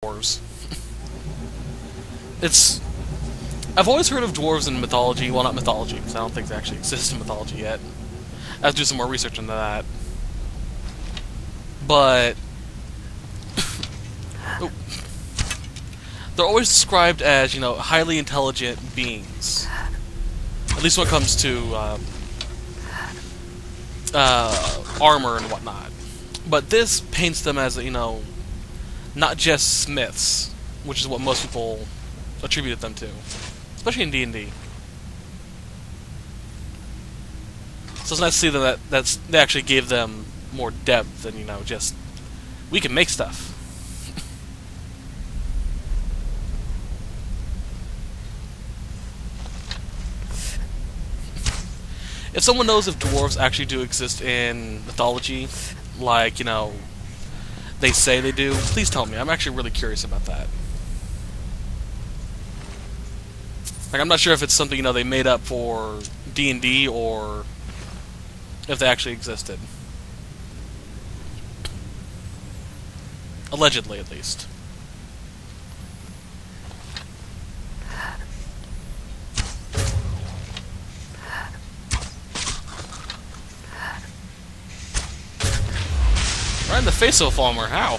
dwarves. It's... I've always heard of dwarves in mythology. Well, not mythology, because I don't think they actually exist in mythology yet. I have to do some more research into that. But... oh. They're always described as, you know, highly intelligent beings. At least when it comes to armor and whatnot. But this paints them as, you know, not just smiths, which is what most people attributed them to, especially in D&D. So it's nice to see that they actually gave them more depth than, you know, just we can make stuff. If someone knows if dwarves actually do exist in mythology, like, you know, they say they do, please tell me. I'm actually really curious about that. Like, I'm not sure if it's something, you know, they made up for D&D or if they actually existed. Allegedly, at least. Right in the face of a farmer. How?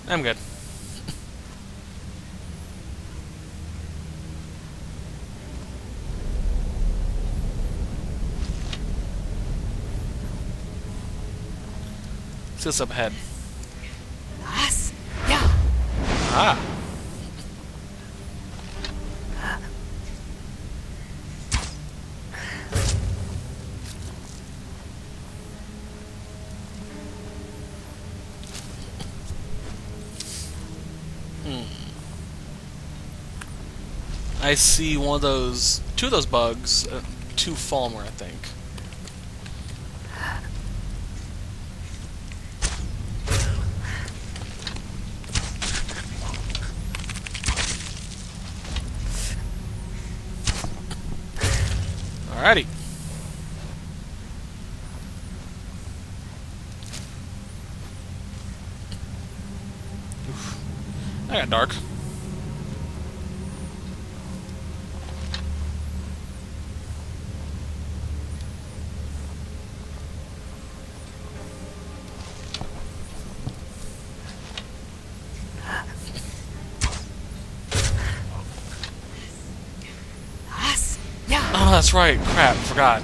I'm good. See what's up ahead. Ah. I see one of those, two of those bugs, two Falmer, I think. Alrighty. Oof. That got dark. Oh, that's right. Crap, forgot.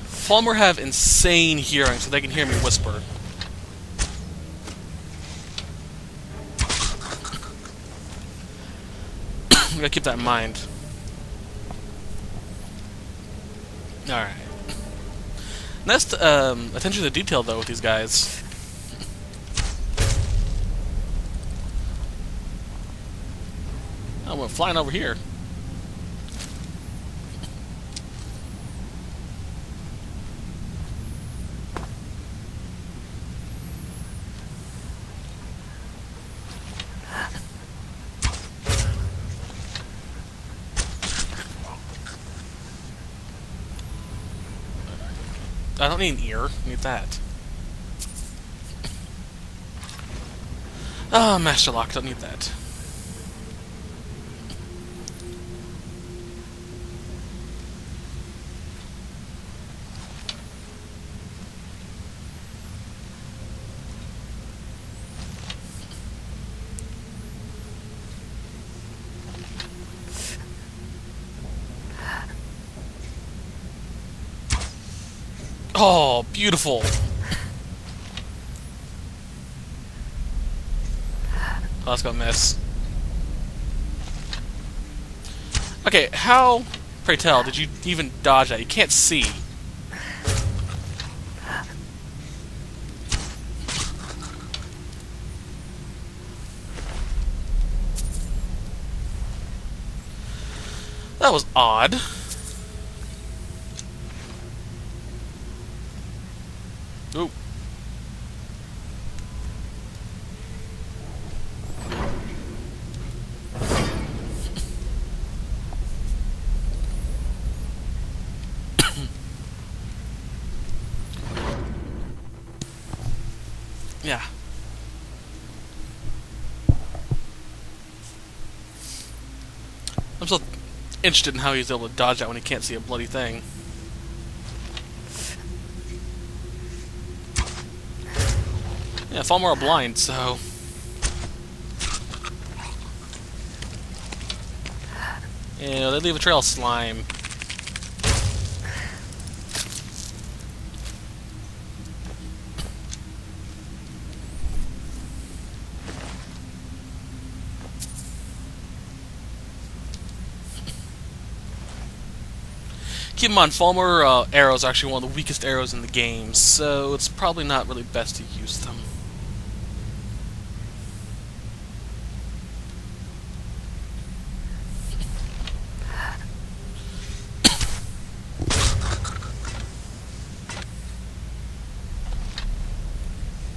Falmer have insane hearing, so they can hear me whisper. I gotta keep that in mind. Alright. Next, attention to detail, though, with these guys. Oh, we're flying over here. I don't need an ear. I need that. Ah, Master Lock. Don't need that. Oh, beautiful. Oh, that's gonna miss. Okay, how, pray tell, did you even dodge that? You can't see. That was odd. Ooh. Yeah. I'm still interested in how he's able to dodge that when he can't see a bloody thing. Yeah, Falmer are blind, so... Yeah, they leave a trail of slime. Keep in mind, Falmer arrows are actually one of the weakest arrows in the game, so it's probably not really best to use them.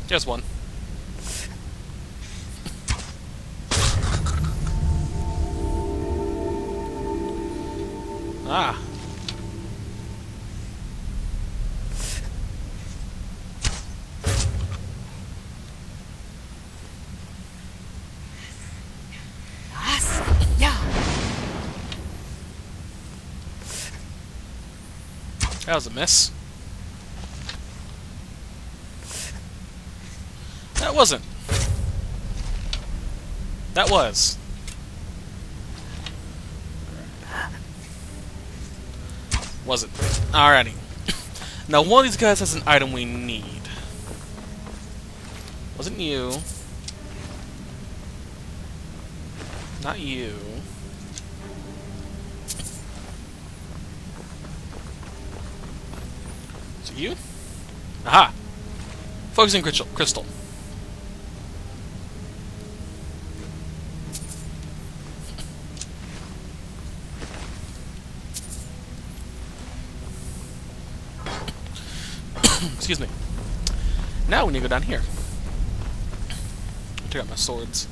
There's one. Ah. That was a miss. That wasn't. That was. Wasn't. Alrighty. Now one of these guys has an item we need. Wasn't you. Not you. Is it you? Aha! Focusing crystal. Excuse me. Now we need to go down here. Take out my swords.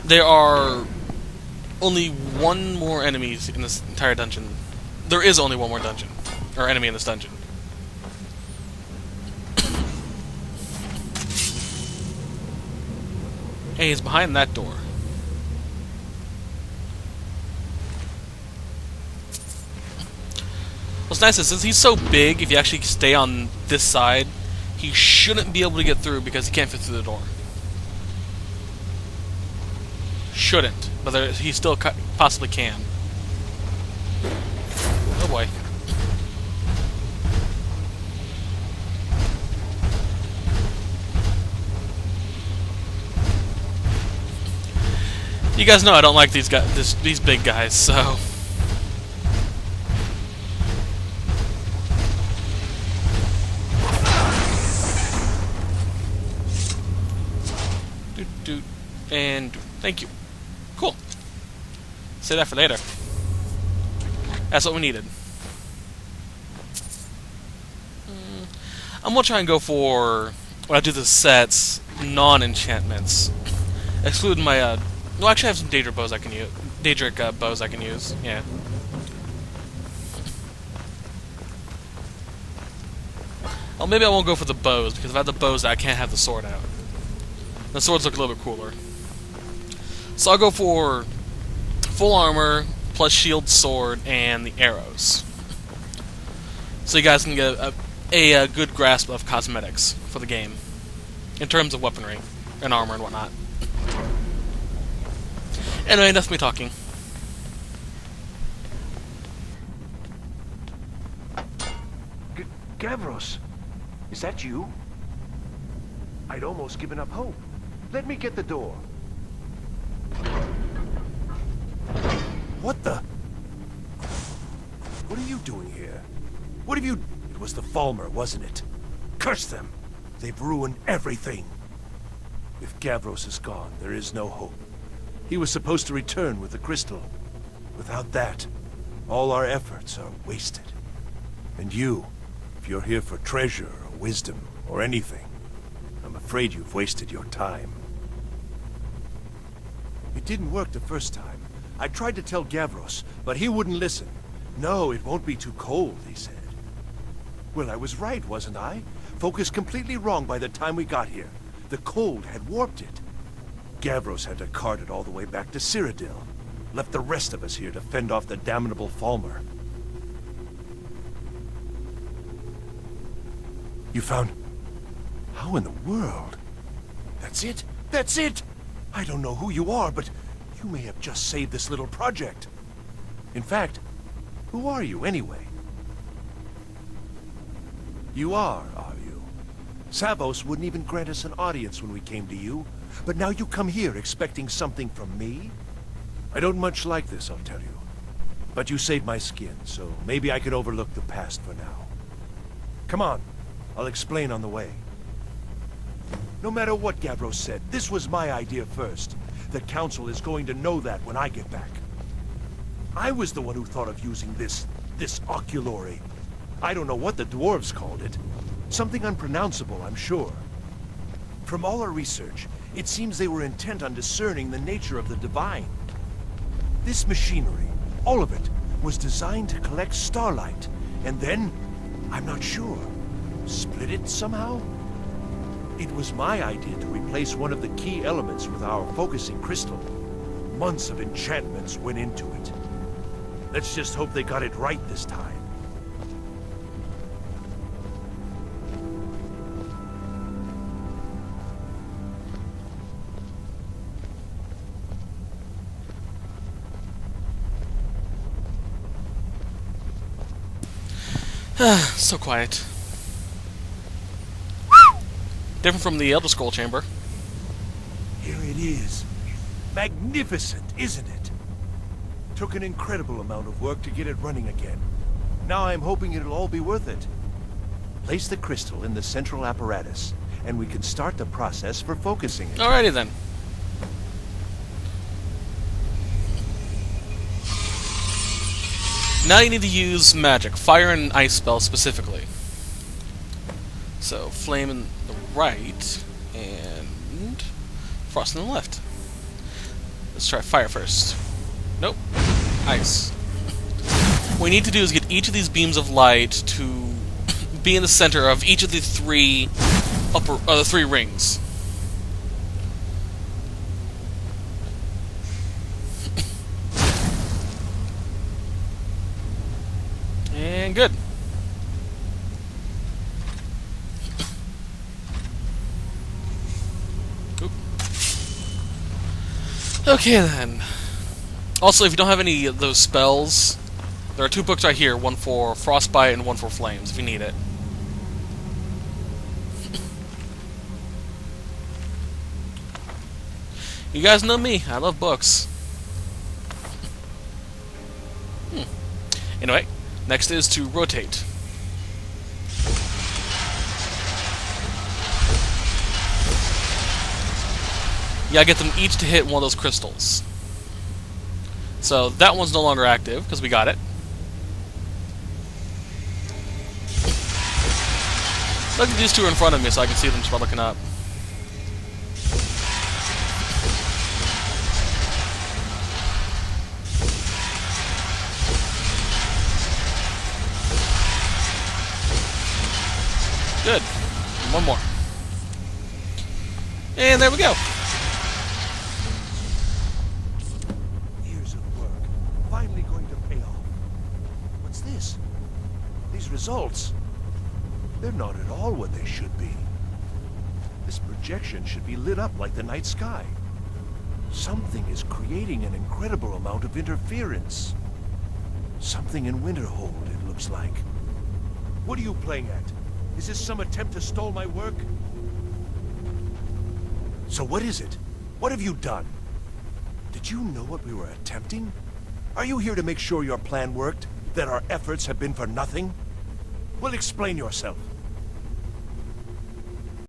There are only one more enemies in this entire dungeon. There is only one more dungeon. Or enemy in this dungeon. Hey, he's behind that door. What's nice is, since he's so big, if you actually stay on this side, he shouldn't be able to get through because he can't fit through the door. Shouldn't, but he still possibly can. Oh boy. You guys know I don't like these guys, these big guys, so... And thank you. Cool. Save that for later. That's what we needed. I'm gonna try and go for, when I do the sets, non-enchantments. Excluding my, well, actually I have some Daedric bows I can use. Daedric bows I can use, yeah. Well, maybe I won't go for the bows, because if I have the bows, I can't have the sword out. The swords look a little bit cooler. So I'll go for full armor, plus shield, sword, and the arrows. So you guys can get a good grasp of cosmetics for the game. In terms of weaponry, and armor, and whatnot. Anyway, enough of me talking. Gavros, is that you? I'd almost given up hope. Let me get the door. What the? What are you doing here? What have you... It was the Falmer, wasn't it? Curse them! They've ruined everything. If Gavros is gone, there is no hope. He was supposed to return with the crystal. Without that, all our efforts are wasted. And you, if you're here for treasure or wisdom or anything, I'm afraid you've wasted your time. It didn't work the first time. I tried to tell Gavros, but he wouldn't listen. No, it won't be too cold, he said. Well, I was right, wasn't I? Focus completely wrong by the time we got here. The cold had warped it. Gavros had to cart it all the way back to Cyrodiil. Left the rest of us here to fend off the damnable Falmer. You found... How in the world? That's it? That's it! I don't know who you are, but you may have just saved this little project. In fact, who are you anyway? You are you? Savos wouldn't even grant us an audience when we came to you, but now you come here expecting something from me? I don't much like this, I'll tell you. But you saved my skin, so maybe I could overlook the past for now. Come on, I'll explain on the way. No matter what Gavros said, this was my idea first. The Council is going to know that when I get back. I was the one who thought of using this oculory. I don't know what the dwarves called it. Something unpronounceable, I'm sure. From all our research, it seems they were intent on discerning the nature of the divine. This machinery, all of it, was designed to collect starlight, and then, I'm not sure, split it somehow? It was my idea to replace one of the key elements with our focusing crystal. Months of enchantments went into it. Let's just hope they got it right this time. So quiet. Different from the Elder Scroll chamber. Here it is. Magnificent, isn't it? Took an incredible amount of work to get it running again. Now I'm hoping it'll all be worth it. Place the crystal in the central apparatus, and we can start the process for focusing it. Alrighty then. Now you need to use magic. Fire and ice spells specifically. So, flame in the right, and frost in the left. Let's try fire first. Nope. Ice. What we need to do is get each of these beams of light to be in the center of each of the three rings. And good. Oop. Okay then. Also, if you don't have any of those spells, there are two books right here, one for Frostbite and one for Flames, if you need it. You guys know me, I love books. Anyway, next is to rotate. You gotta get them each to hit one of those crystals. So that one's no longer active, because we got it. Look at these two in front of me so I can see them just by looking up. Good. One more. And there we go. Years of work, finally going to pay off. What's this? These results, they're not at all what they should be. This projection should be lit up like the night sky. Something is creating an incredible amount of interference. Something in Winterhold, it looks like. What are you playing at? Is this some attempt to stall my work? So what is it? What have you done? Did you know what we were attempting? Are you here to make sure your plan worked? That our efforts have been for nothing? Well, explain yourself.